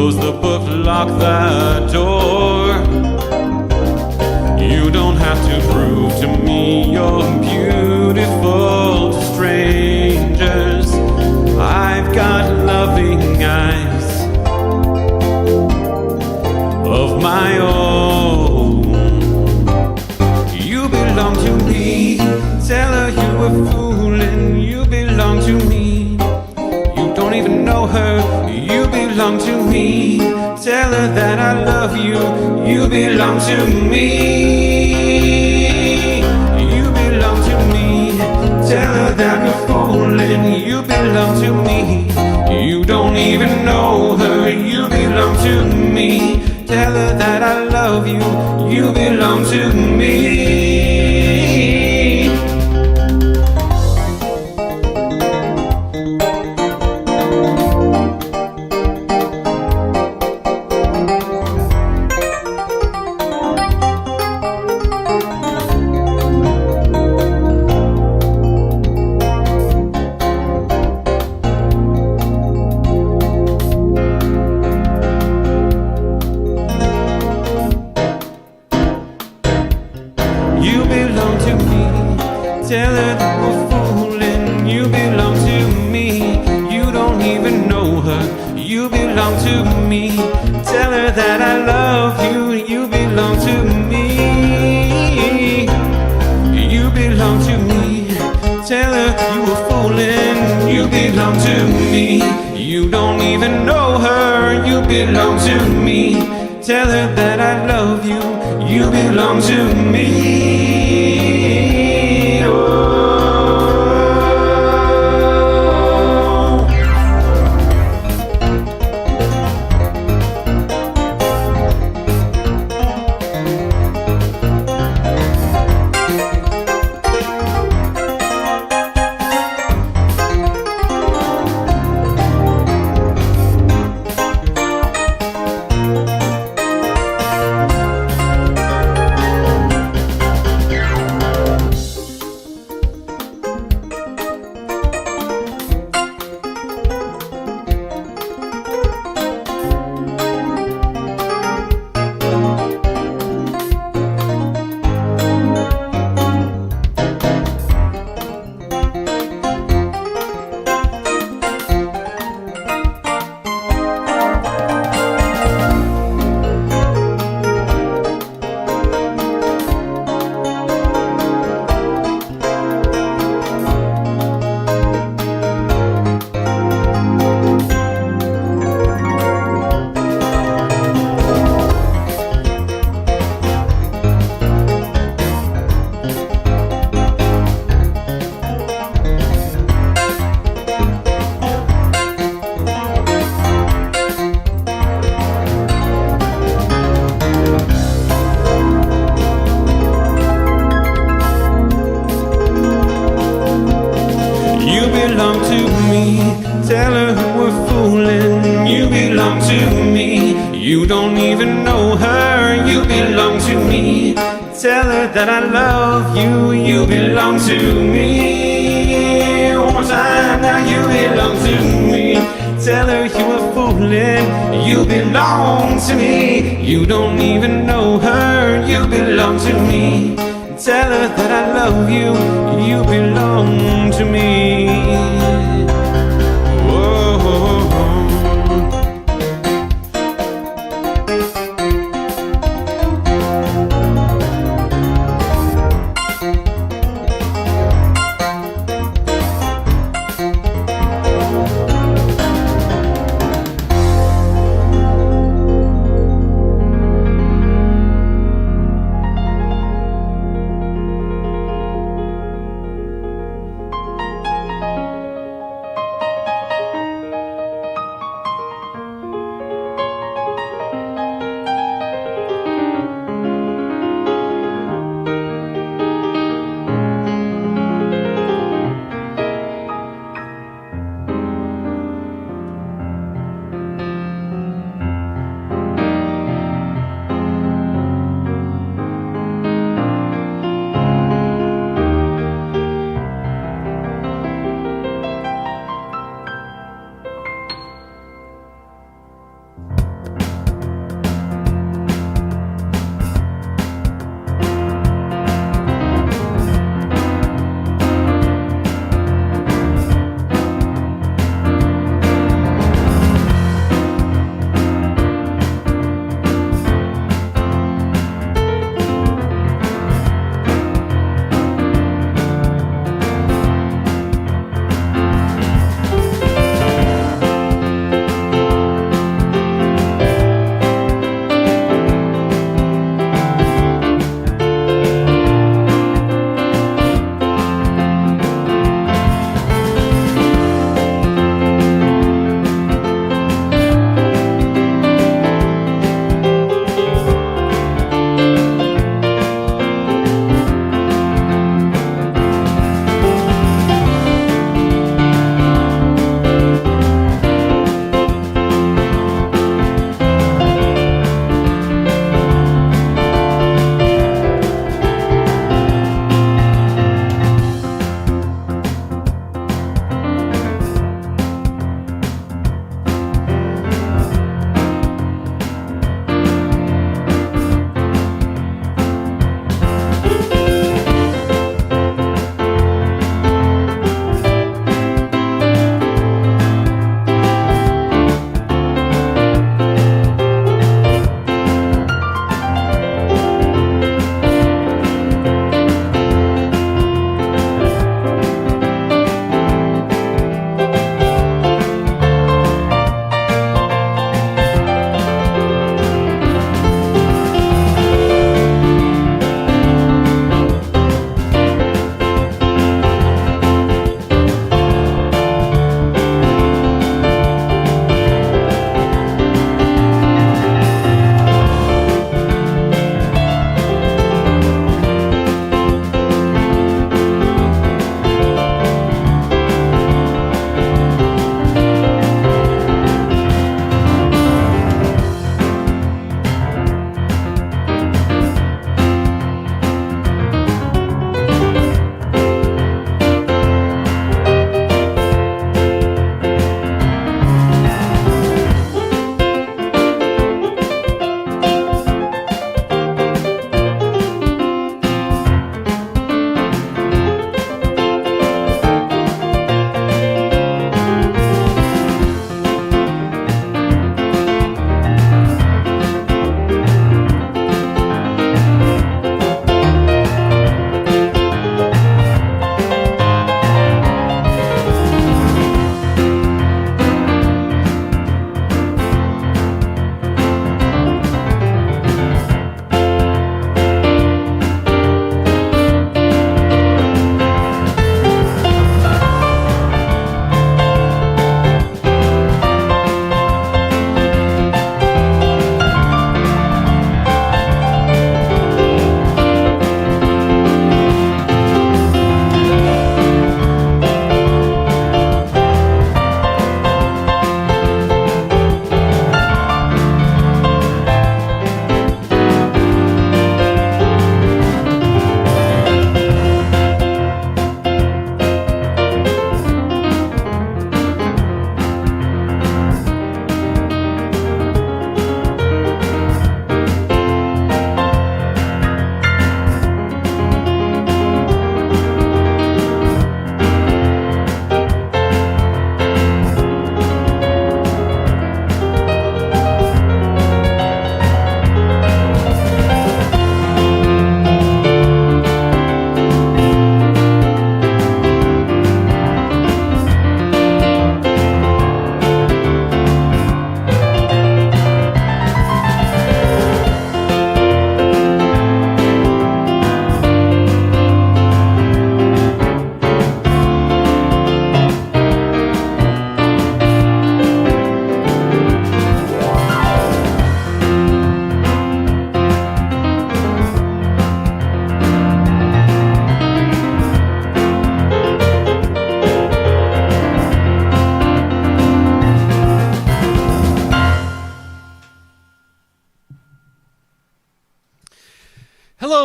Close the book, lock that door. You don't have to prove to me you're beautiful to strangers. I've got loving eyes of my own. You belong to me. Tell her you were fooling. You belong to me. You don't even know her. You belong to me. Tell her that I love you. You belong to me. You belong to me. Tell her that you're falling. You belong to me. You don't even know her. You belong to me. Tell her that I love you. You belong to me. You belong to me. Tell her that we're fooling. You belong to me. You don't even know her. You belong to me. Tell her that I love you. You belong to me. You belong to me. Tell her you were fooling. You belong to me. You don't even know her. You belong to me. Tell her that I love you. You belong to me. Oh. Belong to me. Tell her who we're fooling. You belong to me. You don't even know her. You belong to me. Tell her that I love you. You belong to me. One more time now. You belong to me. Tell her you were fooling. You belong to me. You don't even know her. You belong to me. Tell her that I love you. You belong to me.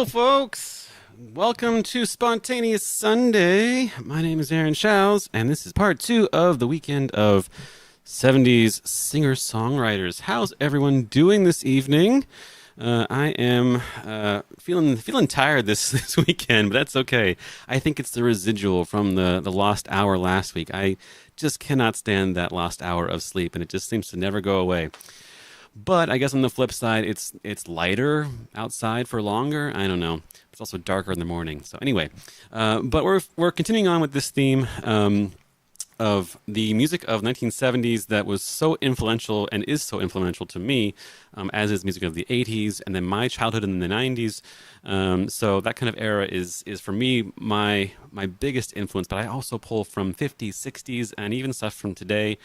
Hello, folks. Welcome to Spontaneous Sunday. My name is Aaron Shows, and this is part 2 of the weekend of 70s singer-songwriters. How's everyone doing this evening? I am feeling tired this weekend, but that's okay. I think it's the residual from the lost hour last week. I just cannot stand that lost hour of sleep, and it just seems to never go away. But I guess on the flip side, it's lighter outside for longer. I don't know. It's also darker in the morning. So anyway, but we're continuing on with this theme of the music of 1970s that was so influential and is so influential to me, as is music of the 80s and then my childhood in the 90s. So that kind of era is for me my biggest influence, but I also pull from 50s, 60s, and even stuff from today.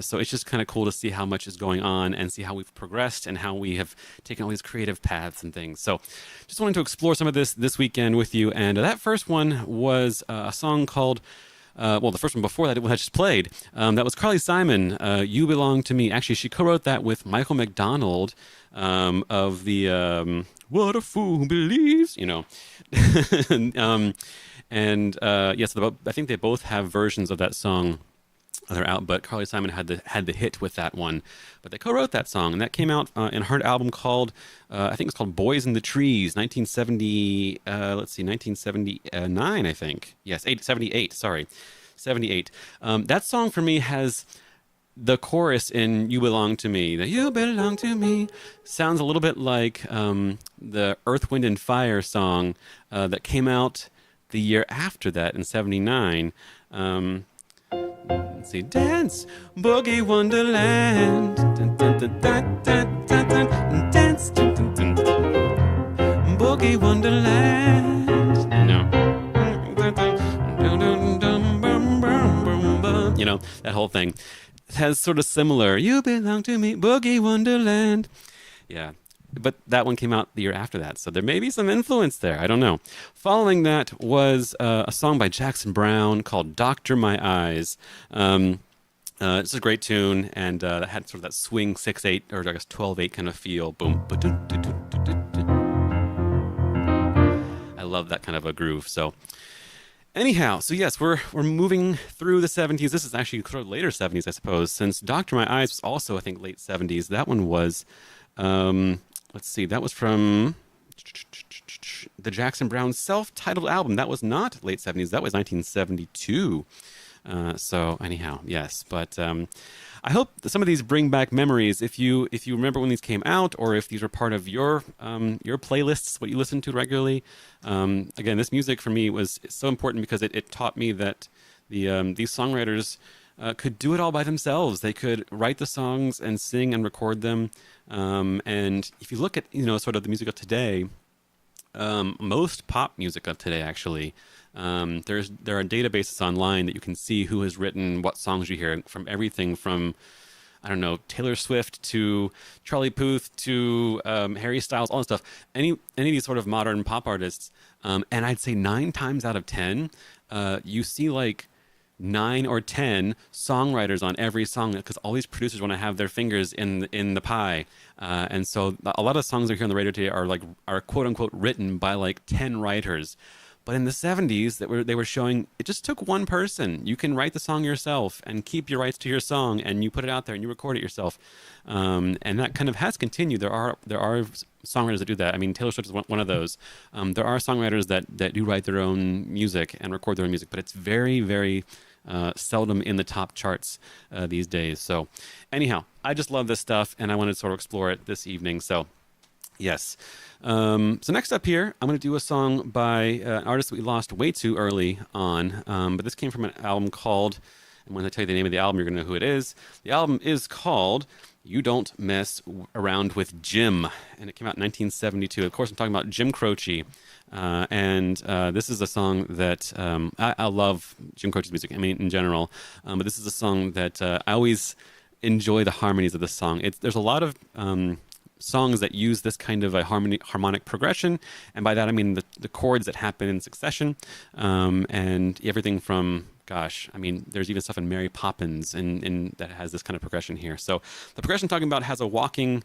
So it's just kind of cool to see how much is going on and see how we've progressed and how we have taken all these creative paths and things. So just wanted to explore some of this weekend with you. And that first one was a song called the first one before that I just played, that was Carly Simon, You Belong to Me. Actually, she co-wrote that with Michael McDonald of the What a Fool Believes, you know. So I think they both have versions of that song that are out, but Carly Simon had the hit with that one. But they co-wrote that song, and that came out in her album called, I think it's called Boys in the Trees, 1970, 1979, I think. Yes, 78, sorry. 78. That song for me has the chorus in You Belong to Me. The You Belong to Me sounds a little bit like the Earth, Wind, and Fire song that came out the year after that in 79. Let's see, Dance, Boogie Wonderland, dun, dun, dun, dun, dun, dun, dun, dance, dun, dun, dun, Boogie Wonderland, you know, that whole thing. It has sort of similar, You Belong to Me, Boogie Wonderland. Yeah. But that one came out the year after that, so there may be some influence there. I don't know. Following that was a song by Jackson Browne called Doctor My Eyes. It's a great tune, and it had sort of that swing 6/8, or I guess 12/8 kind of feel. Boom. I love that kind of a groove. So anyhow, so yes, we're moving through the 70s. This is actually sort of later 70s, I suppose, since Doctor My Eyes was also, I think, late 70s. That one was... let's see, that was from the Jackson Browne self-titled album. That was not late 70s. That was 1972. So anyhow, yes. But I hope that some of these bring back memories. If you remember when these came out, or if these were part of your playlists, what you listen to regularly. Again, this music for me was so important because it taught me that these songwriters could do it all by themselves. They could write the songs and sing and record them. And if you look at, sort of the music of today, most pop music of today, actually, there are databases online that you can see who has written what songs you hear, from everything from, I don't know, Taylor Swift to Charlie Puth to Harry Styles, all that stuff. Any of these sort of modern pop artists, and I'd say 9 times out of 10, you see like 9 or 10 songwriters on every song, because all these producers want to have their fingers in the pie, and so a lot of songs that are here on the radio today are quote unquote written by like 10 writers. But in the 70s, they were showing it just took one person. You can write the song yourself and keep your rights to your song, and you put it out there and you record it yourself, and that kind of has continued. There are songwriters that do that. I mean, Taylor Swift is one of those. There are songwriters that do write their own music and record their own music, but it's very, very seldom in the top charts these days. So anyhow, I just love this stuff, and I wanted to sort of explore it this evening. So yes. So next up here, I'm going to do a song by an artist that we lost way too early on, but this came from an album called, and when I tell you the name of the album, you're going to know who it is. The album is called You Don't Mess Around with Jim, and it came out in 1972. Of course, I'm talking about Jim Croce. And this is a song that I love Jim Croce's music, I mean, in general. But this is a song that I always enjoy the harmonies of the song. There's a lot of songs that use this kind of a harmonic progression, and by that I mean the chords that happen in succession, and everything from, gosh, I mean, there's even stuff in Mary Poppins and that has this kind of progression here. So the progression I'm talking about has a walking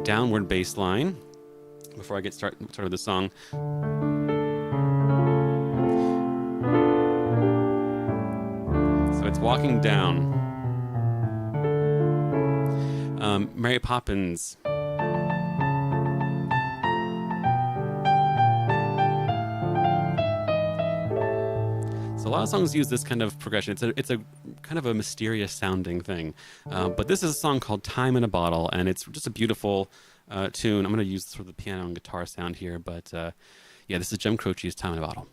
downward bass line, before I get started with the song. So it's walking down. Mary Poppins. So a lot of songs use this kind of progression. It's a kind of a mysterious sounding thing. But this is a song called Time in a Bottle, and it's just a beautiful tune. I'm going to use sort of the piano and guitar sound here, but yeah, this is Jim Croce's Time in a Bottle.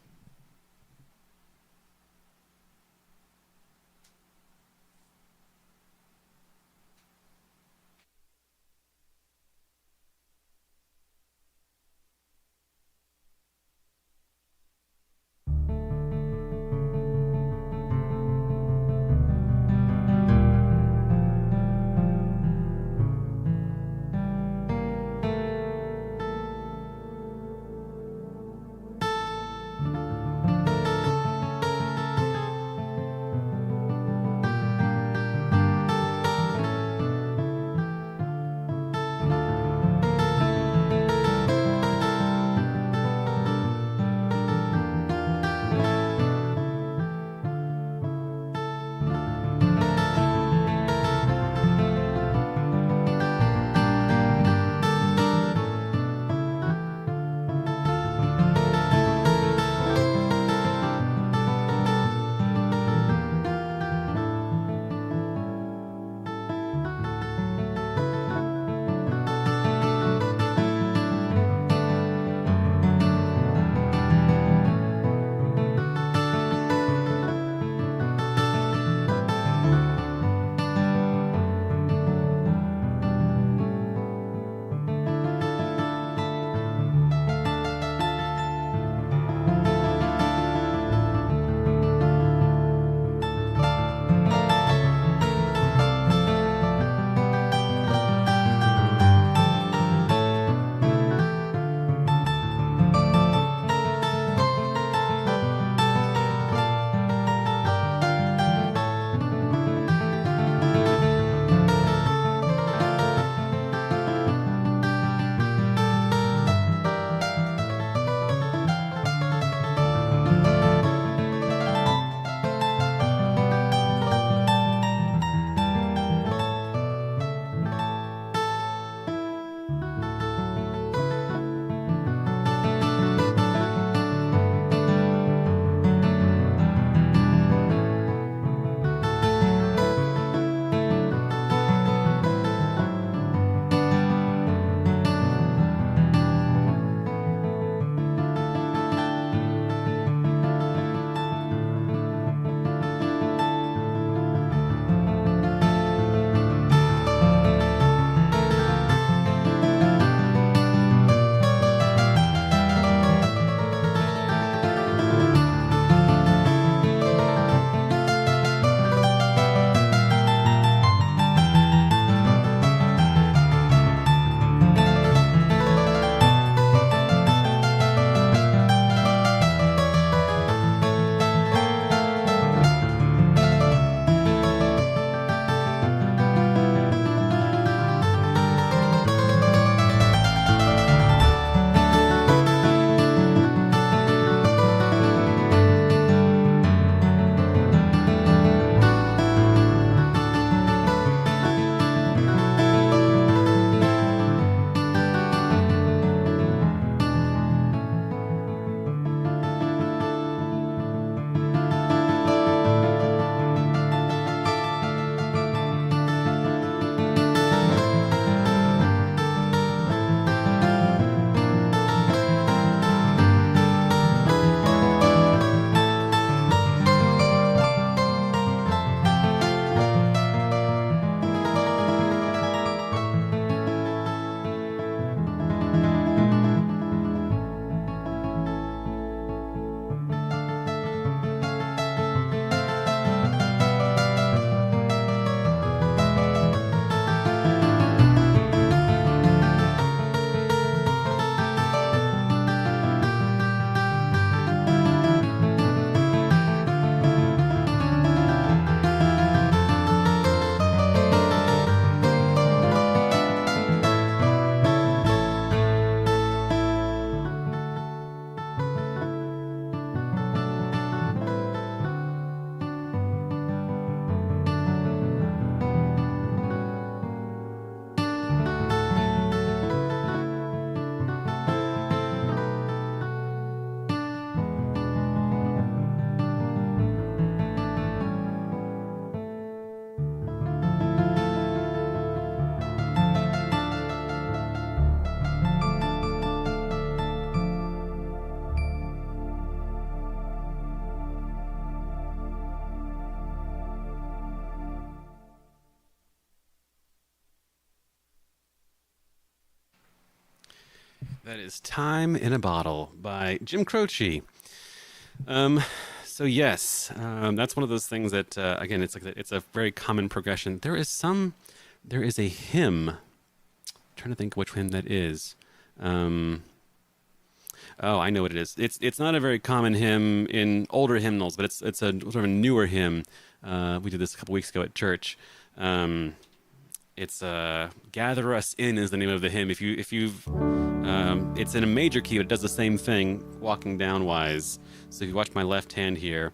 That is Time in a Bottle by Jim Croce. So yes, that's one of those things that, again, it's a very common progression. There is a hymn. I'm trying to think which hymn that is. Oh, I know what it is. It's not a very common hymn in older hymnals, but it's a sort of a newer hymn. We did this a couple weeks ago at church. It's "Gather Us In" is the name of the hymn. If you've it's in a major key, but it does the same thing walking downwise. So if you watch my left hand here.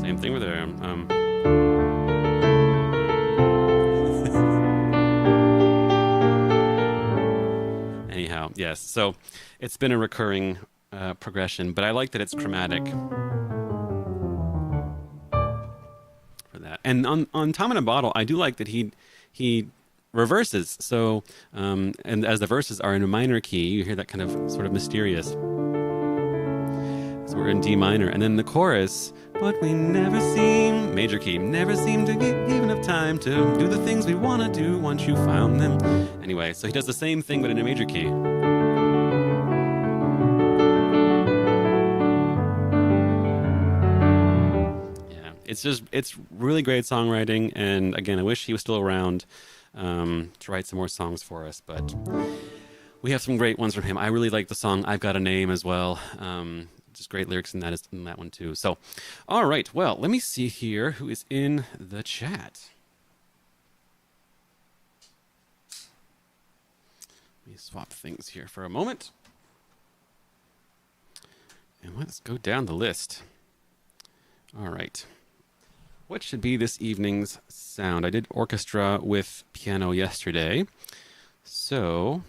Same thing with there. Anyhow, yes. So it's been a recurring progression, but I like that it's chromatic for that. And on Time in a Bottle, I do like that he reverses. So and as the verses are in a minor key, you hear that kind of sort of mysterious. So we're in D minor, and then the chorus. But we never seem, major key, never seem to get even enough time to do the things we want to do once you found them. Anyway, so he does the same thing, but in a major key. It's really great songwriting, and again, I wish he was still around to write some more songs for us, but we have some great ones from him. I really like the song "I've Got a Name" as well. Just great lyrics in that one too. So, all right, well, let me see here who is in the chat. Let me swap things here for a moment. And let's go down the list. All right. What should be this evening's sound? I did orchestra with piano yesterday. So,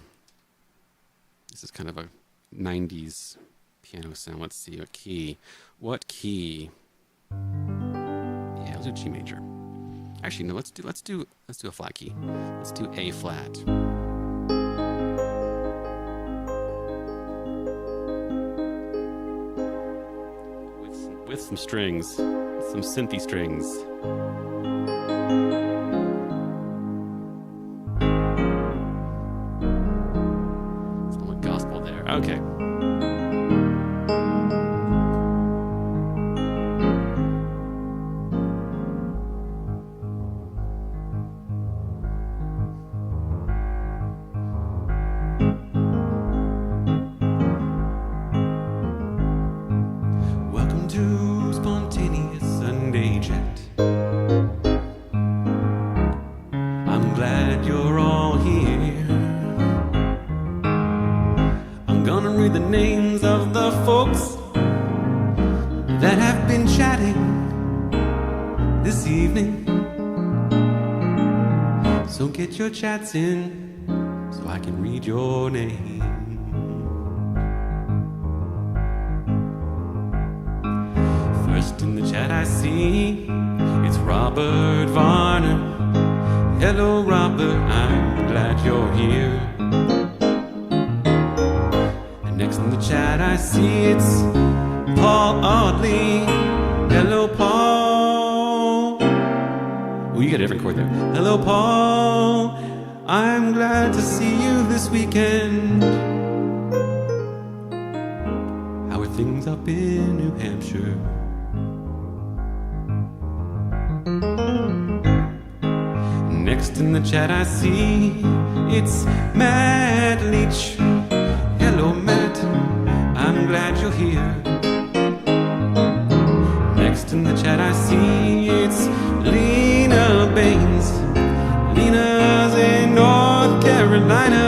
this is kind of a 90s piano sound. Let's see, what key? Yeah, let's do G major. Actually, no, let's do a flat key. Let's do A flat. With some strings, some synthy strings. Some gospel there. Okay. Your chats in so I can read your name. First in the chat I see it's Robert Varner. Hello Robert, I'm glad you're here. And next in the chat I see it's Paul Audley. Hello Paul. Oh, you got a different chord there. Hello Paul, I'm glad to see you this weekend. How are things up in New Hampshire? Next in the chat I see it's Matt Leach. Hello Matt, I'm glad you're here. Next in the chat I see it's Lena Baines. Lena's in North Carolina.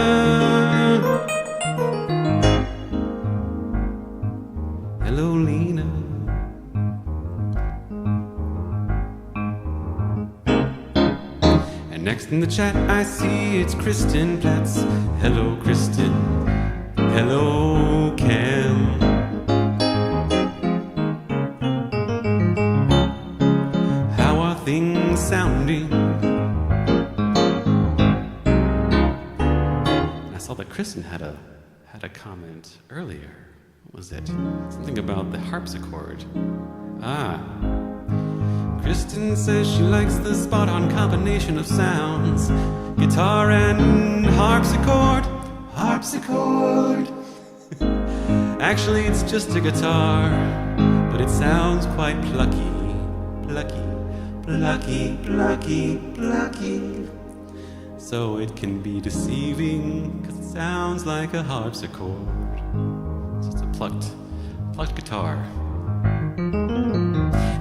Hello, Lena. And next in the chat I see it's Kristen Platts. Hello, Kristen. Hello, Cam. How are things sounding? I saw that Kristen had a had a comment earlier. What was it? Something about the harpsichord. Ah. Kristen says she likes the spot-on combination of sounds. Guitar and harpsichord. Harpsichord. Actually, it's just a guitar, but it sounds quite plucky. Plucky, plucky, plucky, plucky. So it can be deceiving, because it sounds like a harpsichord. So it's a plucked guitar.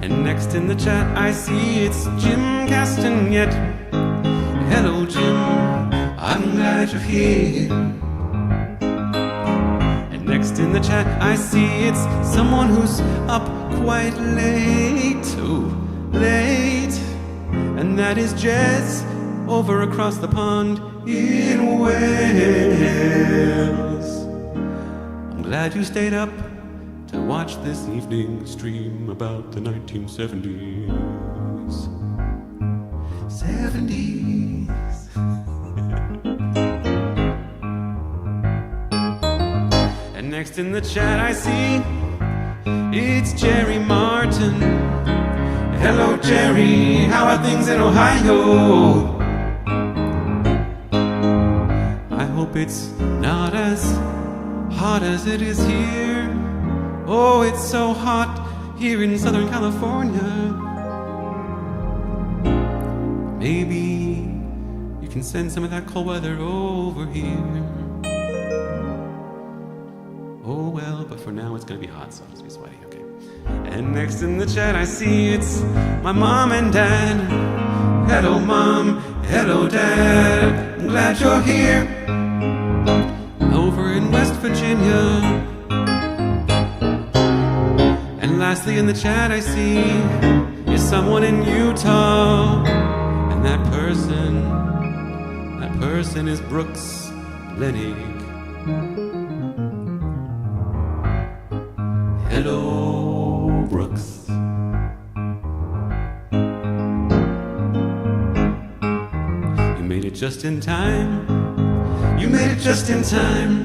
And next in the chat I see it's Jim Castanet. Hello Jim, I'm glad you're here. And next in the chat I see it's someone who's up quite late. Ooh, late. And that is Jess over across the pond in Wales. I'm glad you stayed up to watch this evening stream about the 1970s. 70's. And next in the chat I see it's Jerry Martin. Hello Jerry, how are things in Ohio? I hope it's not as hot as it is here. Oh, it's so hot here in Southern California. Maybe you can send some of that cold weather over here. Oh well, but for now it's gonna be hot, so I'll just be sweaty, okay. And next in the chat I see it's my mom and dad. Hello mom, hello dad, I'm glad you're here. Over in West Virginia. And lastly in the chat I see is someone in Utah. And that person is Brooks Lenig. Hello, Brooks. You made it just in time. You made it just in time.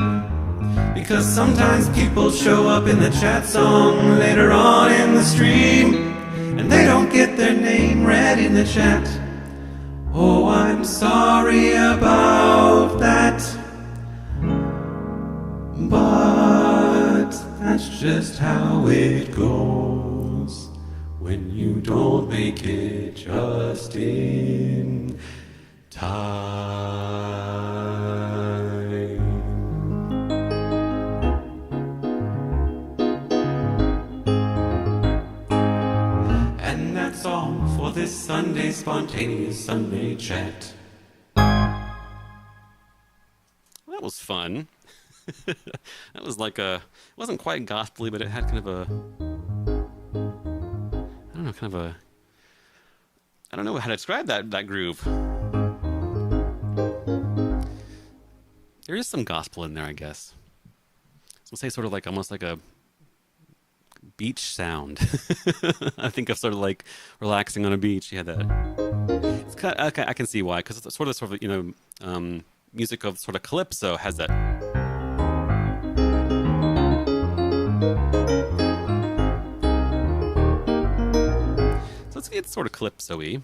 Because sometimes people show up in the chat song later on in the stream, and they don't get their name read in the chat. Oh, I'm sorry about that. But that's just how it goes when you don't make it just in time. And that's all for this Sunday spontaneous Sunday chat. That was fun. That was like a, it wasn't quite gospel-y, but it had kind of a, I don't know, kind of a, I don't know how to describe that groove. There is some gospel in there, I guess. So we'll say sort of like, almost like a beach sound. I think of sort of like relaxing on a beach. You had that. It's kind of, okay, I can see why, because it's sort of, you know, music of sort of calypso has that. So it's sort of calypso-y.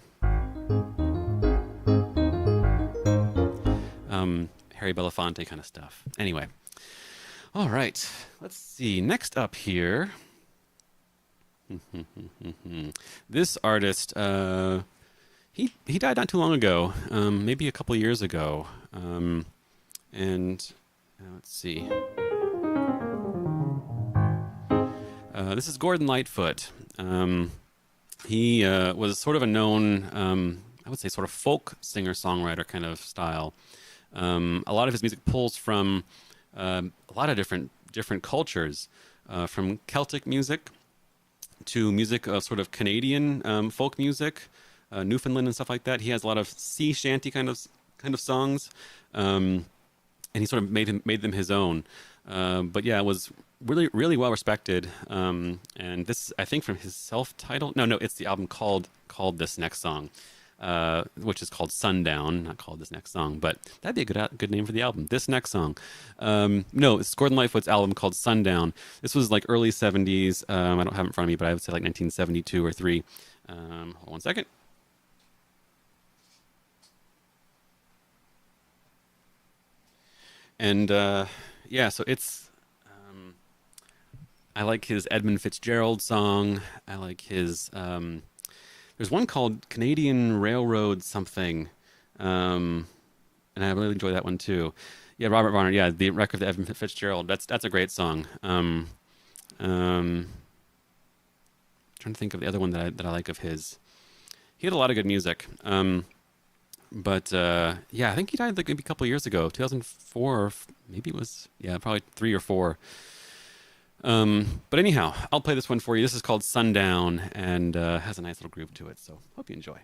Harry Belafonte kind of stuff. Anyway. All right. Let's see. Next up here. This artist, he died not too long ago, maybe a couple years ago. And let's see. This is Gordon Lightfoot. He was sort of a known, I would say, sort of folk singer-songwriter kind of style. A lot of his music pulls from a lot of different cultures, from Celtic music to music of sort of Canadian folk music, Newfoundland and stuff like that. He has a lot of sea shanty kind of songs, and he sort of made them his own. But yeah, it was really well respected. And this, I think, from his self-titled. No, it's the album called This Next Song. which is called Sundown, not called this next song, but that'd be a good name for the album. This next song. No, it's Gordon Lightfoot's album called Sundown. This was like early 70s. I don't have it in front of me, but I would say like 1972 or 3. Hold on one second. And yeah, so it's, I like his Edmund Fitzgerald song. I like his, there's one called Canadian Railroad something. And I really enjoy that one too. Yeah, Robert Varner. Yeah, the record of Edmund Fitzgerald. That's a great song. Trying to think of the other one that I like of his. He had a lot of good music. But yeah, I think he died like maybe a couple of years ago, 2004, or maybe it was, yeah, probably 3 or 4. But anyhow, I'll play this one for you. This is called Sundown and has a nice little groove to it. So hope you enjoy.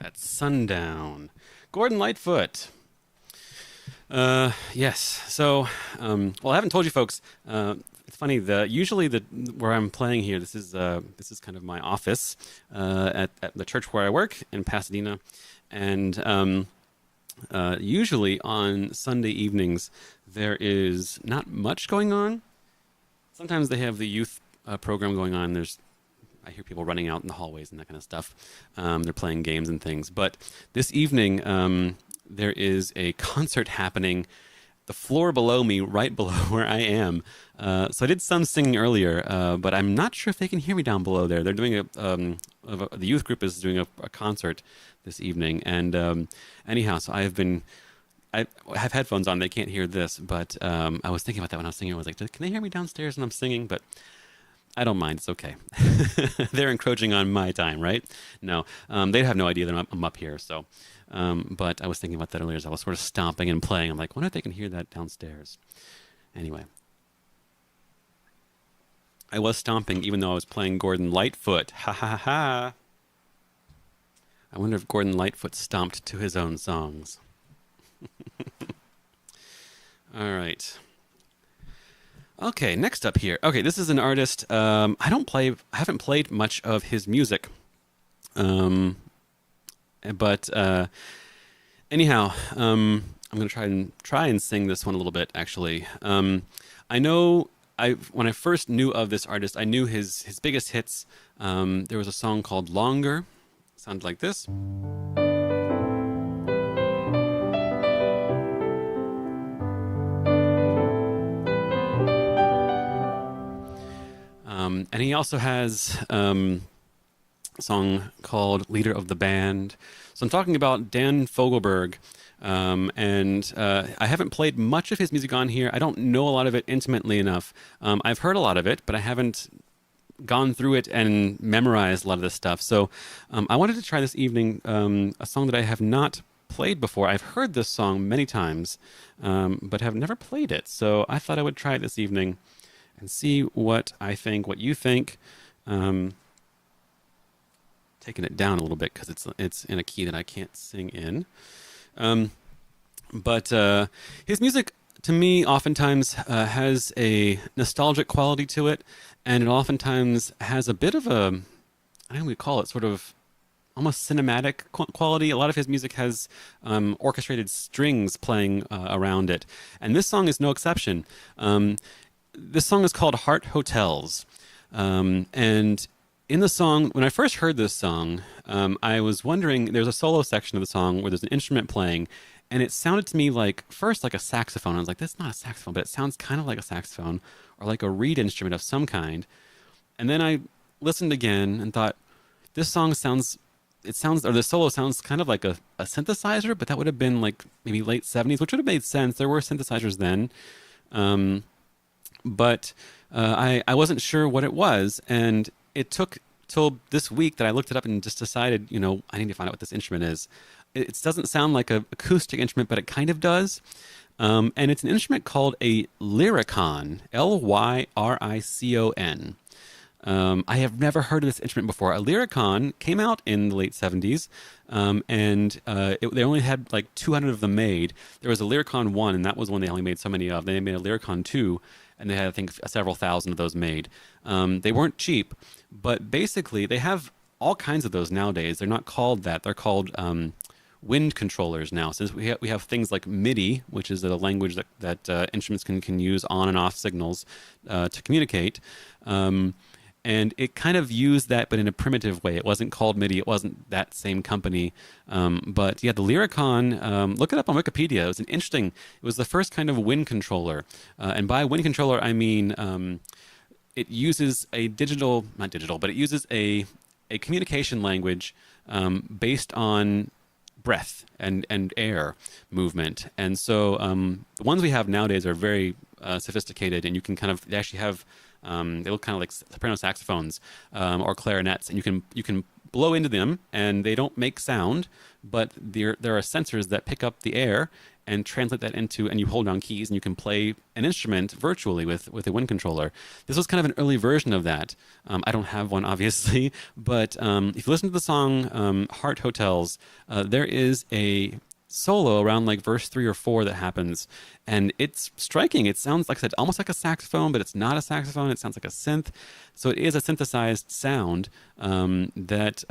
at sundown. Gordon Lightfoot. Yes. So, well, I haven't told you folks. It's funny. Usually where I'm playing here, this is kind of my office at the church where I work in Pasadena, and usually on Sunday evenings there is not much going on. Sometimes they have the youth program going on. I hear people running out in the hallways and that kind of stuff. They're playing games and things. But this evening, there is a concert happening the floor below me, right below where I am. So I did some singing earlier, but I'm not sure if they can hear me down below there. They're doing the youth group is doing a concert this evening. And anyhow, so I have headphones on. They can't hear this, but I was thinking about that when I was singing. I was like, can they hear me downstairs when I'm singing? But I don't mind. It's okay. They're encroaching on my time, right? No, they have no idea that I'm up here. So, but I was thinking about that earlier as I was sort of stomping and playing. I'm like, wonder if they can hear that downstairs. Anyway, I was stomping even though I was playing Gordon Lightfoot. Ha ha ha. I wonder if Gordon Lightfoot stomped to his own songs. All right. Okay, next up here. Okay, this is an artist. I haven't played much of his music. But anyhow, I'm going to try and sing this one a little bit, actually. I know when I first knew of this artist, I knew his biggest hits. There was a song called Longer. It sounded like this. And he also has a song called Leader of the Band. So I'm talking about Dan Fogelberg. And I haven't played much of his music on here. I don't know a lot of it intimately enough. I've heard a lot of it, but I haven't gone through it and memorized a lot of this stuff. So I wanted to try this evening a song that I have not played before. I've heard this song many times, but have never played it. So I thought I would try it this evening and see what I think, what you think. Taking it down a little bit because it's in a key that I can't sing in. But his music, to me, oftentimes has a nostalgic quality to it, and it oftentimes has a bit of I don't know what we call it, sort of almost cinematic quality. A lot of his music has orchestrated strings playing around it, and this song is no exception. This song is called Heart Hotels, and in the song, when I first heard this song, I was wondering, there's a solo section of the song where there's an instrument playing, and it sounded to me like, first like a saxophone. I was like, that's not a saxophone, but it sounds kind of like a saxophone, or like a reed instrument of some kind. And then I listened again and thought, this solo sounds kind of like a synthesizer, but that would have been like maybe late 70s, which would have made sense. There were synthesizers then. But I wasn't sure what it was, and it took till this week that I looked it up and just decided, I need to find out what this instrument is. It doesn't sound like an acoustic instrument, but it kind of does. And it's an instrument called a lyricon, Lyricon. I have never heard of this instrument before. A lyricon came out in the late 70s, and they only had like 200 of them made. There was a Lyricon 1, and that was one they only made so many of. Then they made a Lyricon 2, and they had, I think, several thousand of those made. They weren't cheap, but basically they have all kinds of those nowadays. They're not called that. They're called wind controllers now. Since we have things like MIDI, which is a language that instruments can use on and off signals to communicate. And it kind of used that, but in a primitive way. It wasn't called MIDI. It wasn't that same company. But yeah, the Lyricon, look it up on Wikipedia. It was the first kind of wind controller. And by wind controller, I mean it uses it uses a communication language based on breath and air movement. And so the ones we have nowadays are very sophisticated, and you can they actually have, they look kind of like soprano saxophones or clarinets, and you can blow into them, and they don't make sound, but there are sensors that pick up the air, and translate that into, and you hold down keys and you can play an instrument virtually with a wind controller. This was kind of an early version of that. I don't have one, obviously, but if you listen to the song Heart Hotels, there is a solo around like verse 3 or 4 that happens, and it's striking. It sounds, like I said, almost like a saxophone, but it's not a saxophone. It sounds like a synth. So it is a synthesized sound that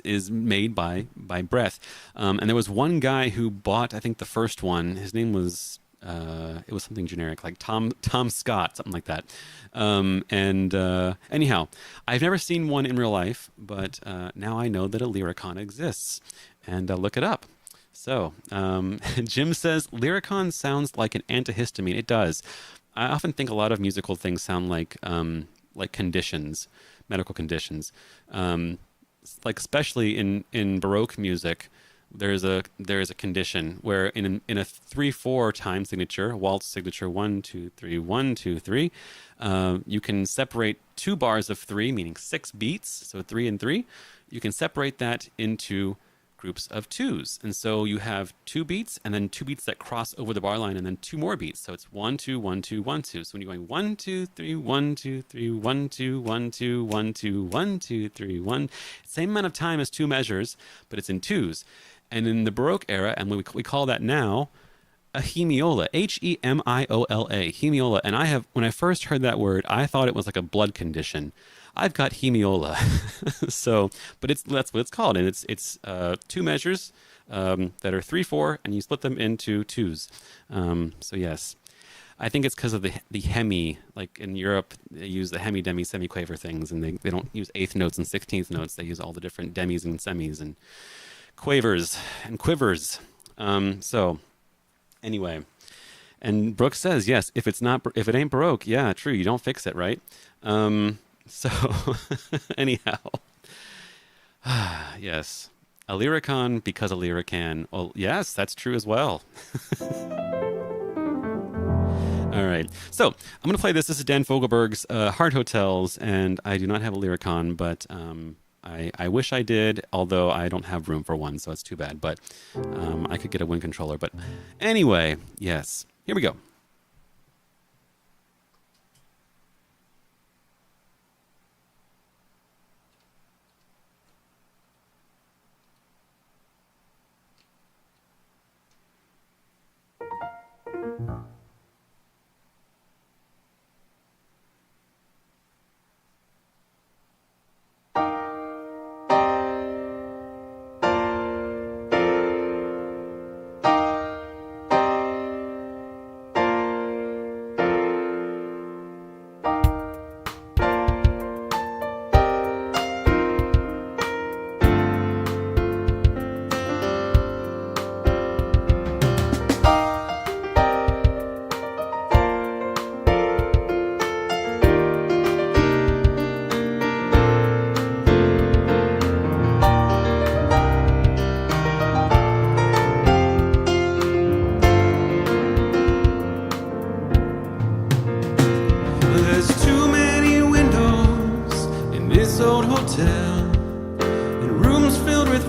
is made by breath. And there was one guy who bought, I think, the first one. His name was it was something generic, like Tom Scott, something like that. Anyhow, I've never seen one in real life, but now I know that a Lyricon exists, and look it up. So Jim says Lyricon sounds like an antihistamine. It does. I often think a lot of musical things sound like conditions, medical conditions. Like especially in Baroque music, there is a condition where in a 3/4 time signature, a waltz signature 1 2 3 1 2 3, you can separate 2 bars of 3, meaning 6 beats, so 3 and 3. You can separate that into groups of 2s, and so you have 2 beats and then 2 beats that cross over the bar line and then 2 more beats. So it's 1 2 1 2 1 2. So when you're going 1 2 3 1 2 3 1 2 1 2 1 2 1 2 3 1, same amount of time as 2 measures, but it's in 2s. And in the Baroque era, and we call that now a hemiola, Hemiola, hemiola. And when I first heard that word, I thought it was like a blood condition. I've got hemiola. So, but that's what it's called, and it's 2 measures that are 3/4, and you split them into 2s. So yes, I think it's because of the hemi. Like in Europe, they use the hemi, demi, semiquaver things, and they don't use 8th notes and 16th notes. They use all the different demis and semis and quavers and quivers. So anyway, and Brooks says yes. If it ain't Baroque, yeah, true. You don't fix it, right? So anyhow, yes, a Lyricon because a Lyrican. Well, yes, that's true as well. All right, so I'm going to play this. This is Dan Fogelberg's Heart Hotels, and I do not have a Lyricon, but I wish I did, although I don't have room for one, so it's too bad. But I could get a wind controller. But anyway, yes, here we go.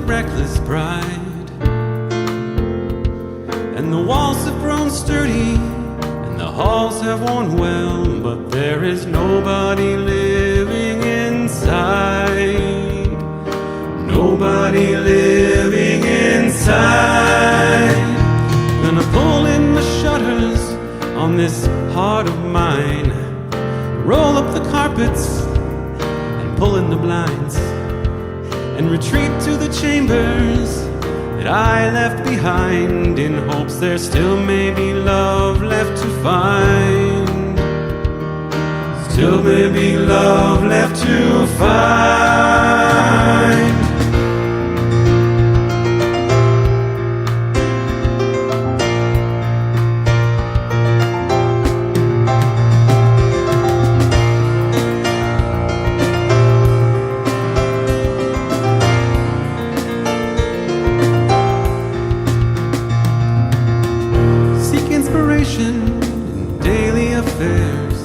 Reckless pride, and the walls have grown sturdy and the halls have worn well, but there is nobody living inside. Nobody living inside. Gonna pull in the shutters on this heart of mine, roll up the carpets and pull in the blinds, and retreat to the chambers that I left behind, in hopes there still may be love left to find. Still may be love left to find. In daily affairs,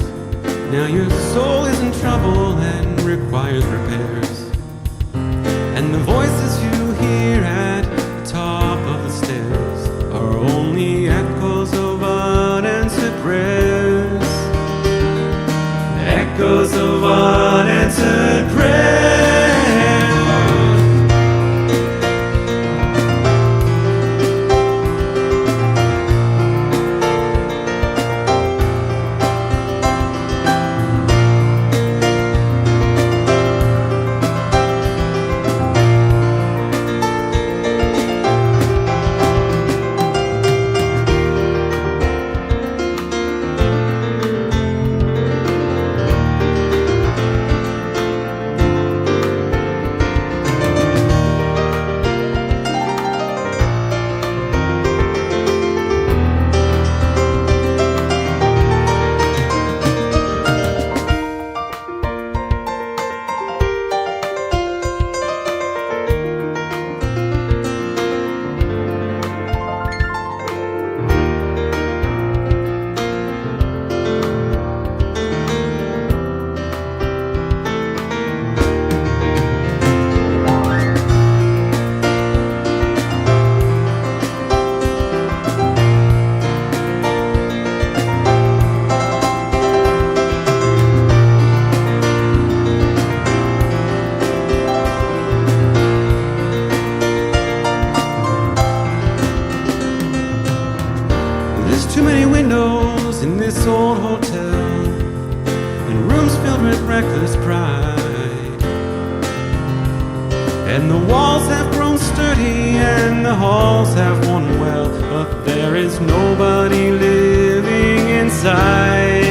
now your soul is in trouble and requires repairs, and the voices you hear at the top of the stairs rooms filled with reckless pride, and the walls have grown sturdy and the halls have worn well, but there is nobody living inside.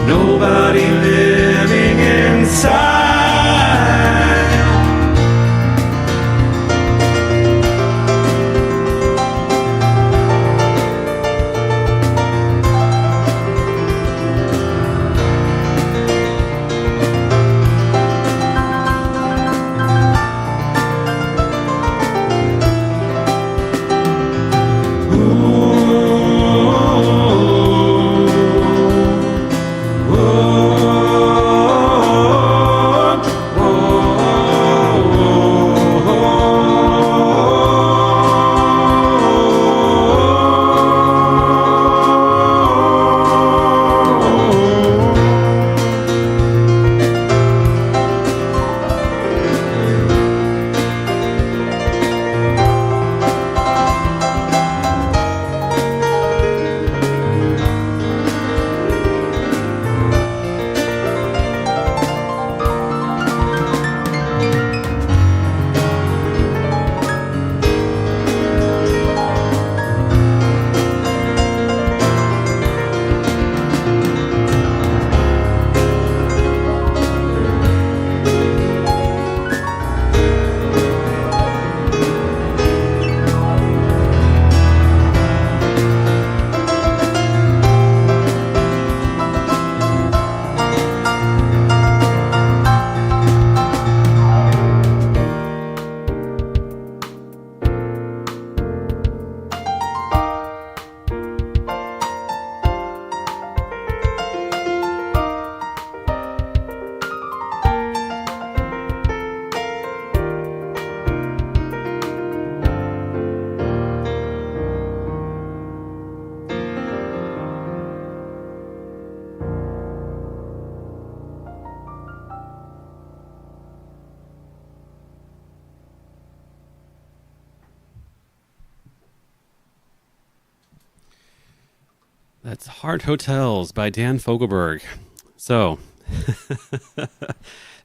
Nobody living inside. That's Heart Hotels by Dan Fogelberg. So,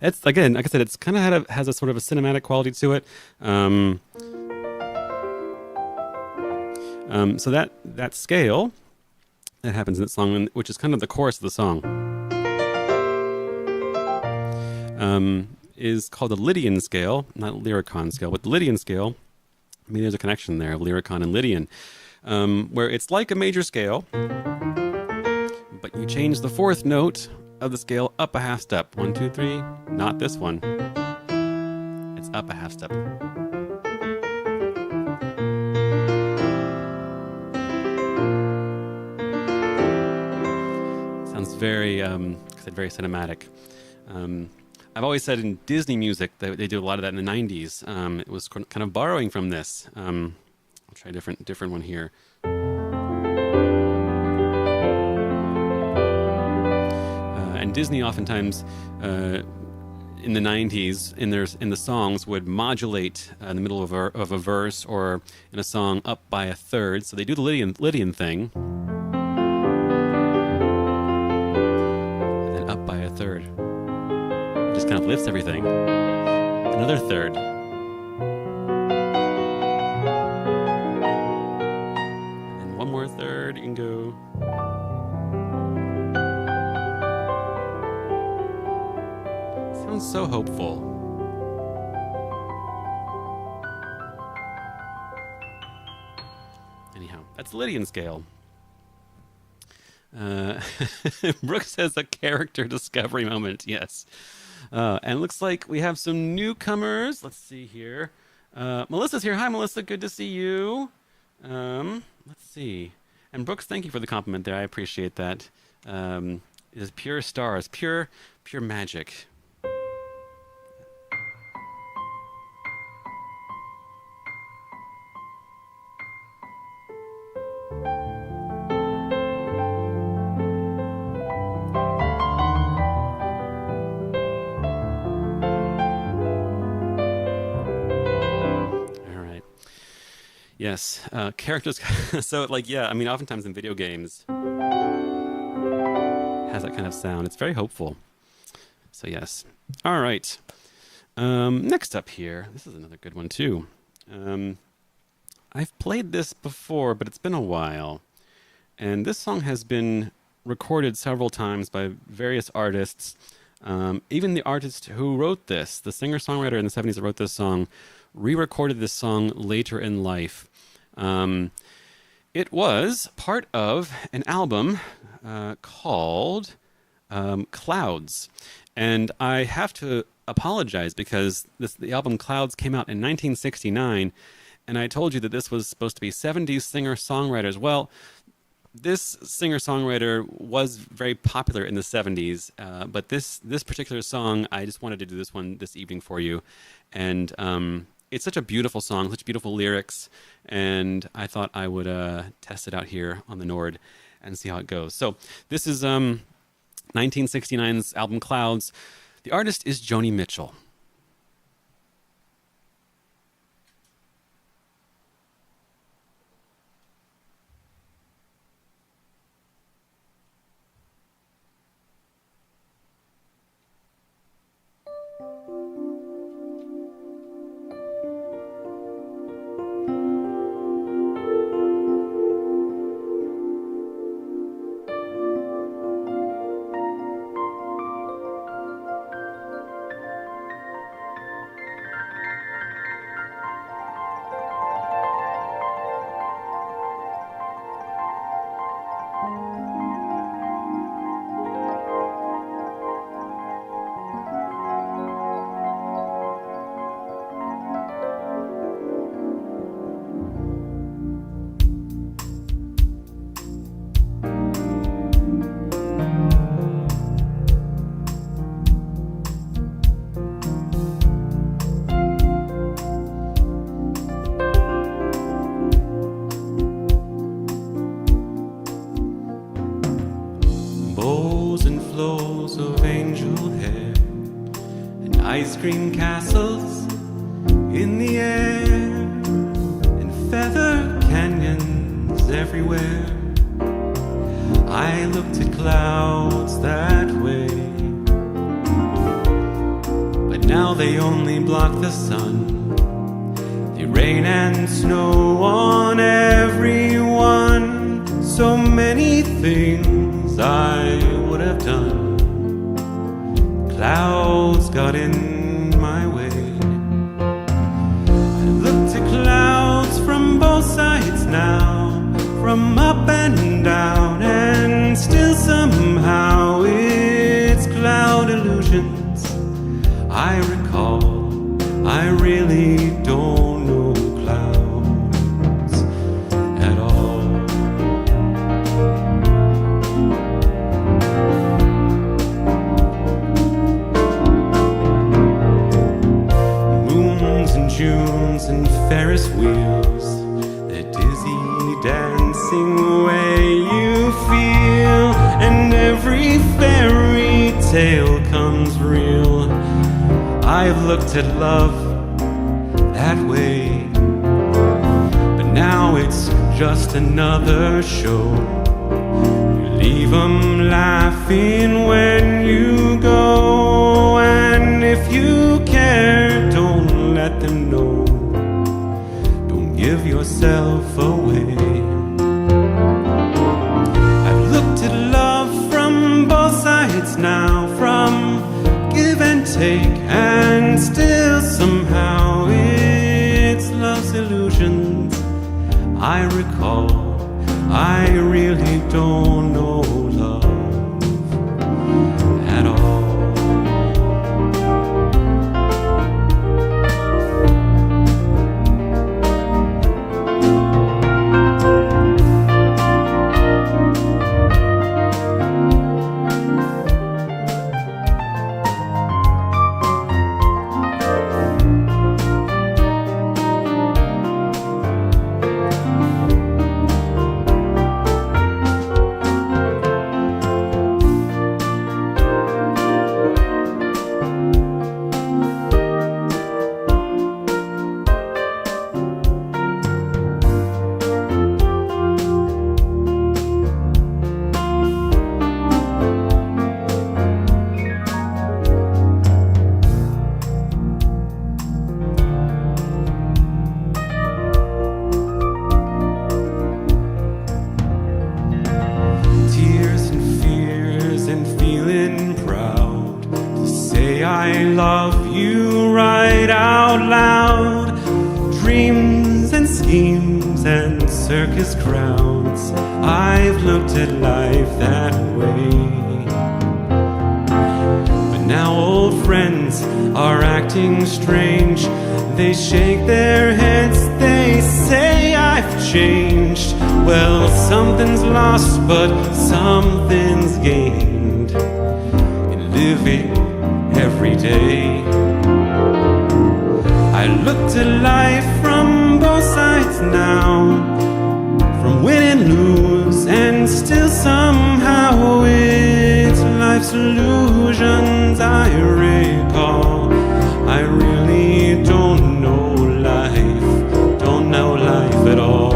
it's, again, like I said, it's kind of has a sort of a cinematic quality to it. So that scale that happens in that song, which is kind of the chorus of the song, is called the Lydian scale, not Lyricon scale, but the Lydian scale. I mean, there's a connection there of Lyricon and Lydian, where it's like a major scale, but you change the fourth note of the scale up a half step. 1, 2, 3. Not this one. It's up a half step. Sounds very, very cinematic. I've always said in Disney music that they do a lot of that in the 90s. It was kind of borrowing from this. I'll try a different one here. And Disney oftentimes in the 90s in the songs would modulate in the middle of a verse or in a song up by a third. So they do the Lydian thing. And then up by a third. It just kind of lifts everything. Another third. And one more third. You can go. Sounds so hopeful. Anyhow, that's the Lydian scale. Brooks says a character discovery moment. Yes. And it looks like we have some newcomers. Let's see here. Melissa's here. Hi, Melissa. Good to see you. Let's see. And Brooks, thank you for the compliment there. I appreciate that. It is pure stars, pure magic. Yes, characters. So, like, yeah, I mean, oftentimes in video games, has that kind of sound. It's very hopeful. So yes. All right. Next up here, this is another good one too. I've played this before, but it's been a while. And this song has been recorded several times by various artists. Even the artist who wrote this, the singer-songwriter in the 70s that wrote this song, re-recorded this song later in life. It was part of an album called Clouds. And I have to apologize because the album Clouds came out in 1969, and I told you that this was supposed to be 70s singer-songwriters. Well, this singer-songwriter was very popular in the 70s, but this particular song, I just wanted to do this one this evening for you. And it's such a beautiful song, such beautiful lyrics, and I thought I would test it out here on the Nord and see how it goes. So this is 1969's album Clouds. The artist is Joni Mitchell. Ice cream castles in the air and feather canyons everywhere. I looked at clouds that way, but now they only block the sun. They rain and snow on everyone. So many things I would have done, clouds got in my way. I looked at clouds from both sides now, from up and down, and still somehow it's cloud illusions I recall. I really don't know clouds at all. Moons and Junes and Ferris wheels, the dizzy dancing way you feel, and every fairy tale comes real. I've looked at love that way, but now it's just another show. You leave 'em laughing when you go, and if you care, don't let them know. Don't give yourself away. I've looked at love from both sides now, from give and take, and still somehow it's love's illusions I recall. I really don't know love at all. I love you right out loud. Dreams and schemes and circus crowds, I've looked at life that way. But now old friends are acting strange. They shake their heads, they say I've changed. Well, something's lost, but something's gained in living every day. I look to life from both sides now, from win and lose, and still somehow it's life's illusions I recall. I really don't know life at all.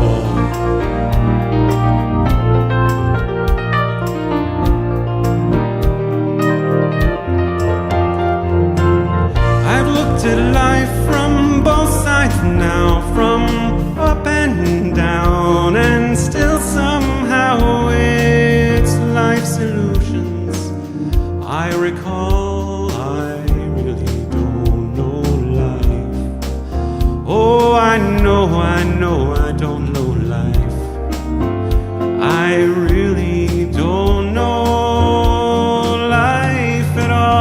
I've looked at life from both sides now, from up and down, and still somehow it's life's illusions I recall. I really don't know life. Oh, I know I don't know life. I really don't know life at all.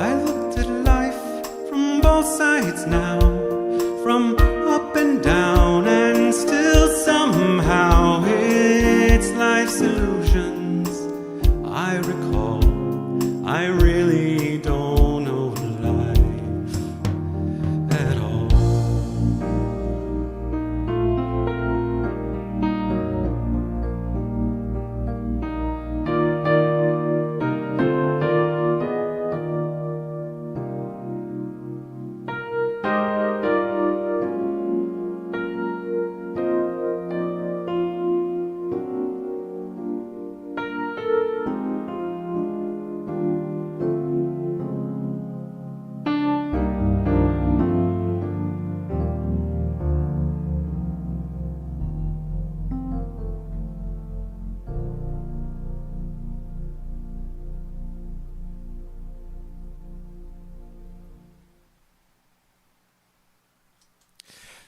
I looked at life from both sides now, from up and down, and still somehow it's life's illusions I recall. I really don't know life at all.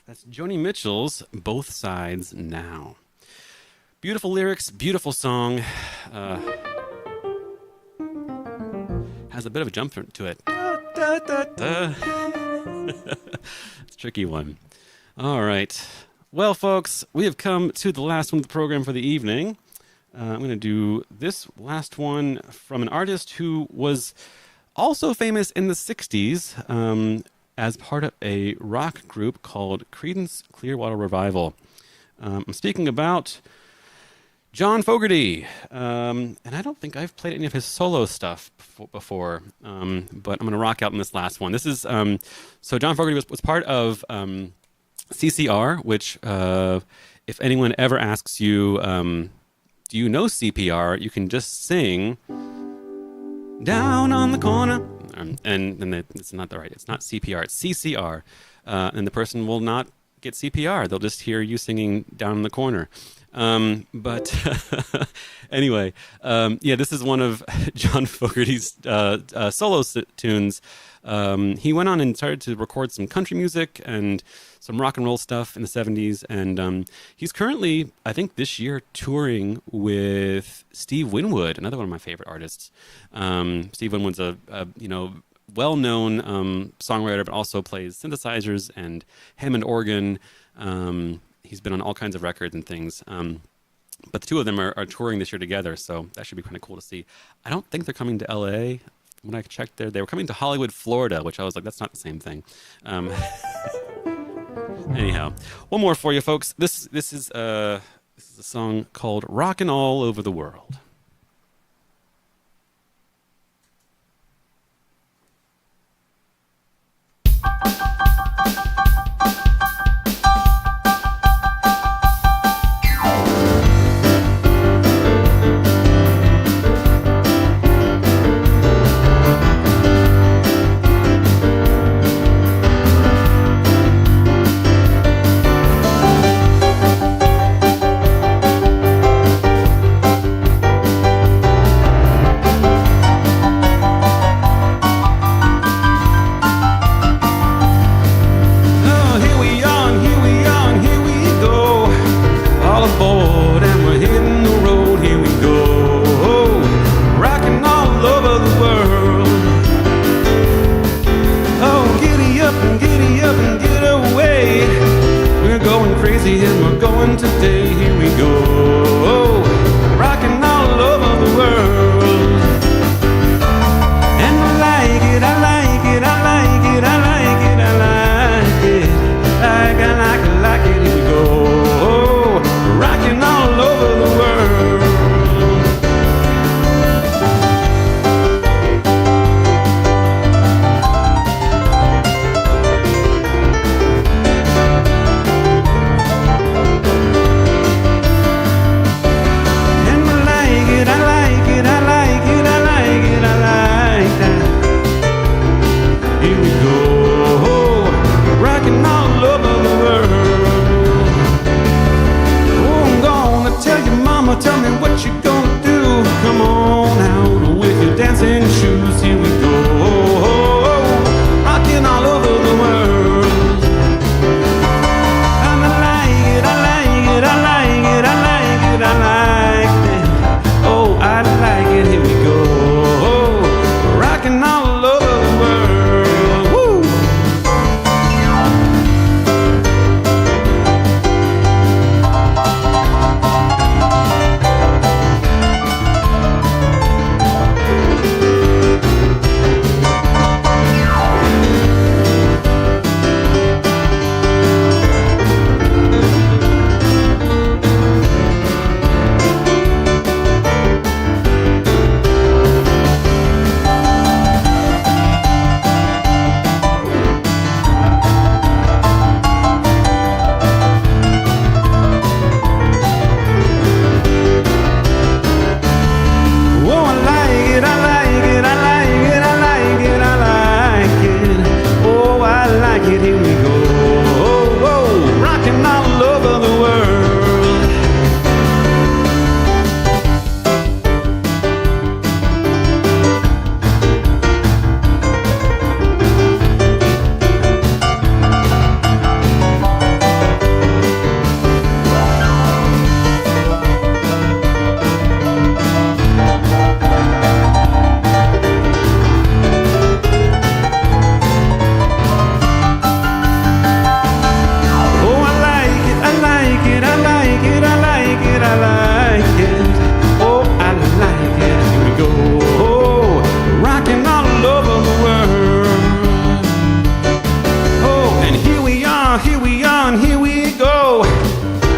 That's Joni Mitchell's Both Sides Now. Beautiful lyrics, beautiful song. Has a bit of a jump to it. It's a tricky one. All right. Well, folks, we have come to the last one of the program for the evening. I'm going to do this last one from an artist who was also famous in the 60s as part of a rock group called Creedence Clearwater Revival. I'm speaking about John Fogerty, and I don't think I've played any of his solo stuff before, but I'm going to rock out in this last one. This is, so John Fogerty was part of CCR, which if anyone ever asks you, do you know CPR, you can just sing down on the corner. And then it's not the right, it's not CPR, it's CCR. And the person will not get CPR. They'll just hear you singing down in the corner. But anyway, yeah, this is one of John Fogerty's solo tunes. He went on and started to record some country music and some rock and roll stuff in the 70s. And he's currently, I think this year, touring with Steve Winwood, another one of my favorite artists. Steve Winwood's a well-known songwriter, but also plays synthesizers and Hammond organ. He's been on all kinds of records and things. But the two of them are touring this year together, so that should be kind of cool to see. I don't think they're coming to L.A. When I checked there, they were coming to Hollywood, Florida, which I was like, that's not the same thing. Anyhow, one more for you, folks. This is a song called "Rockin' All Over the World." going today. Here we go, rocking all over the world. And I like it, I like it, I like it, I like it, I like it. Like it, here we go, rocking all over the world. And I like it, I like it, I like it, I like it, I like that. Here we go, rocking all over the world. Oh, I'm gonna tell your mama, tell me what you gonna do. Come on out with your dancing shoes. Here we go, rocking all over the world. And I like it, I like it, I like it, I like it, I like it. Oh, I like it, here we go, rocking all over the world. Woo!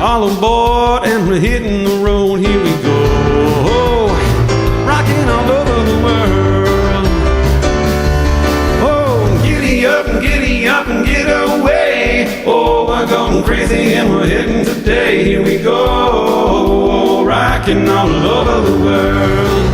All aboard and we're hitting the road. Here we go, rocking all over the world. Oh, giddy up and giddy up and get away. Oh, we're going crazy and we're heading today. Here we go, rocking all over the world.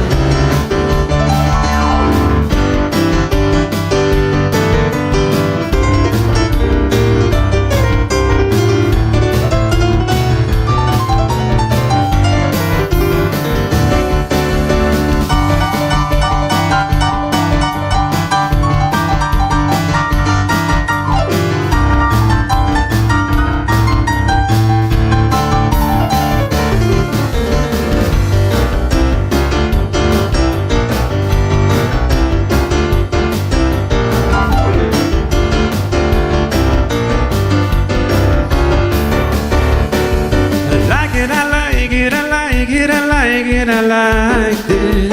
I like it.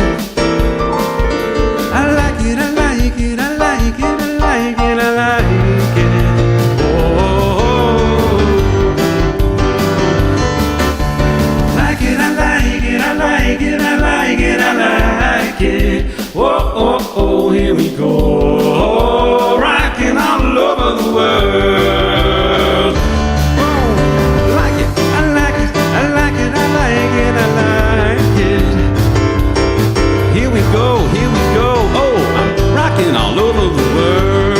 I like it, I like it, I like it, I like it, I like it. Oh, like it, I like it, I like it, I like it, I like it. Oh, oh, oh, here we go, rocking all over the world. Oh, like it, I like it, I like it, I like it, I like it. Here we go, here we go. Oh, I'm rocking all over the world.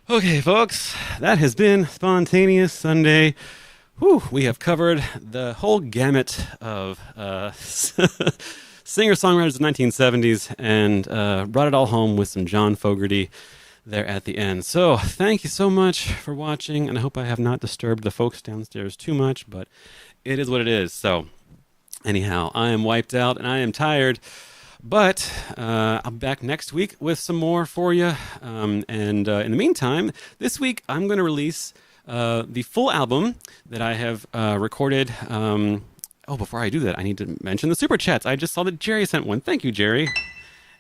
Okay, folks, that has been Spontaneous Sunday. Whew, we have covered the whole gamut of singer-songwriters of the 1970s and brought it all home with some John Fogerty there at the end. So thank you so much for watching, and I hope I have not disturbed the folks downstairs too much, but it is what it is. So anyhow, I am wiped out and I am tired. But I'll be back next week with some more for you. And in the meantime, this week I'm going to release the full album that I have recorded. Before I do that, I need to mention the Super Chats. I just saw that Jerry sent one. Thank you, Jerry.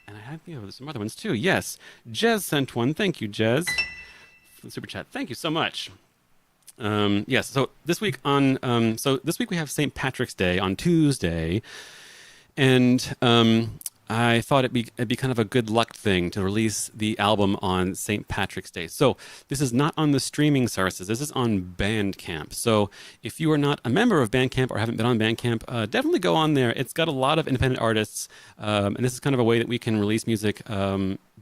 And I had some other ones too. Yes, Jez sent one. Thank you, Jez, for the Super Chat. Thank you so much. Yes, so this week this week we have St. Patrick's Day on Tuesday. And I thought it'd be kind of a good luck thing to release the album on St. Patrick's Day. So this is not on the streaming services. This is on Bandcamp. So if you are not a member of Bandcamp or haven't been on Bandcamp, definitely go on there. It's got a lot of independent artists, and this is kind of a way that we can release music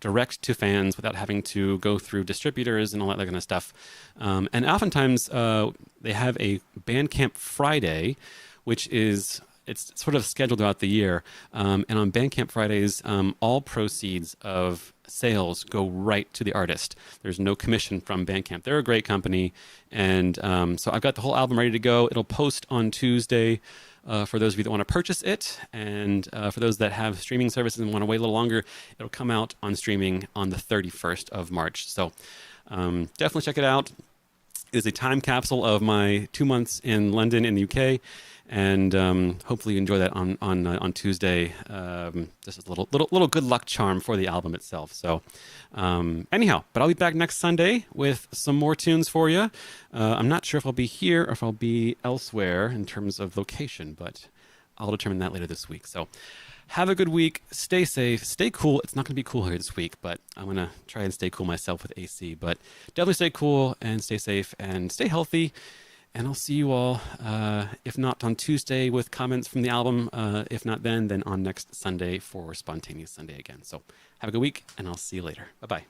direct to fans without having to go through distributors and all that kind of stuff. And oftentimes they have a Bandcamp Friday, which is... It's sort of scheduled throughout the year. And on Bandcamp Fridays, all proceeds of sales go right to the artist. There's no commission from Bandcamp. They're a great company. And so I've got the whole album ready to go. It'll post on Tuesday for those of you that want to purchase it. And for those that have streaming services and want to wait a little longer, it'll come out on streaming on the 31st of March. So definitely check it out. It is a time capsule of my 2 months in London in the UK. And hopefully you enjoy that on Tuesday. Just a little good luck charm for the album itself. So anyhow, but I'll be back next Sunday with some more tunes for you. I'm not sure if I'll be here or if I'll be elsewhere in terms of location, but I'll determine that later this week. So have a good week. Stay safe. Stay cool. It's not going to be cool here this week, but I'm going to try and stay cool myself with AC. But definitely stay cool and stay safe and stay healthy. And I'll see you all, if not on Tuesday with comments from the album, if not then on next Sunday for Spontaneous Sunday again. So have a good week, and I'll see you later. Bye-bye.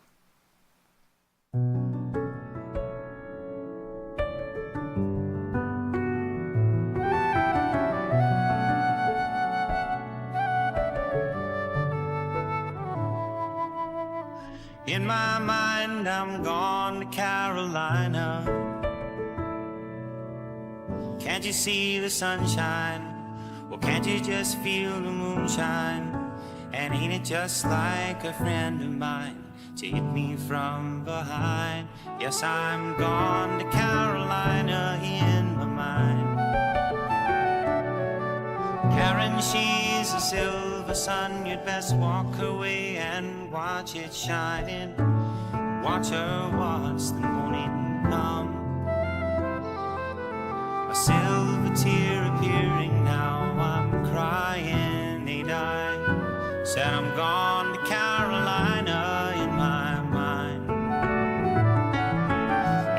In my mind, I'm gone to Carolina. Can't you see the sunshine? Well, can't you just feel the moonshine? And ain't it just like a friend of mine to hit me from behind? Yes, I'm gone to Carolina in my mind. Karen, she's a silver sun. You'd best walk her way and watch it shining. Watch her watch the morning come. A silver tear appearing now. I'm crying, ain't I? Said I'm gone to Carolina in my mind.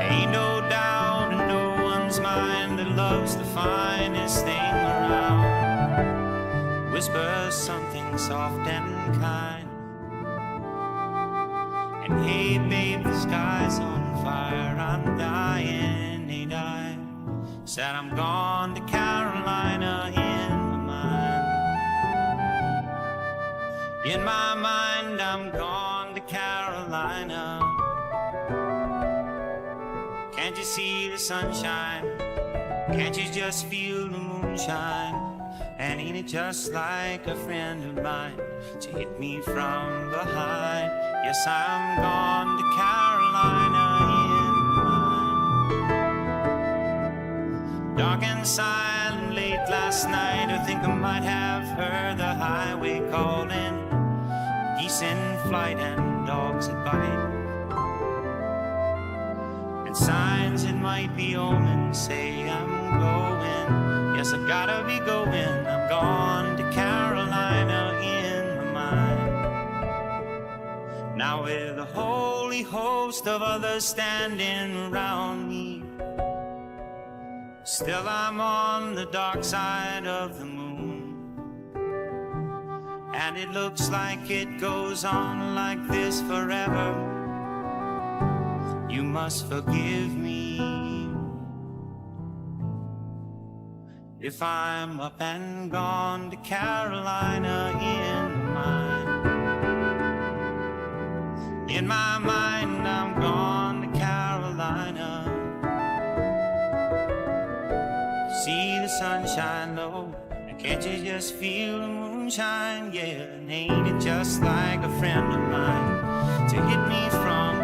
Ain't no doubt in no one's mind that love's the finest thing around. Whisper something soft and kind. And hey babe, the sky's on fire. I'm dying, ain't I? Said I'm gone to Carolina in my mind. In my mind, I'm gone to Carolina. Can't you see the sunshine? Can't you just feel the moonshine? And ain't it just like a friend of mine to hit me from behind? Yes, I'm gone to Carolina in my mind. Dark and silent late last night, I think I might have heard the highway calling. Geese in flight and dogs at bite. And signs it might be omens say I'm going. Yes, I gotta be going. I'm gone to Carolina in my mind. Now with a holy host of others standing around me, still I'm on the dark side of the moon. And it looks like it goes on like this forever. must forgive me if I'm up and gone to Carolina in mind. In my mind, I'm gone to Carolina. See the sunshine low, and can't you just feel the moonshine? Yeah, and ain't it just like a friend of mine to hit me from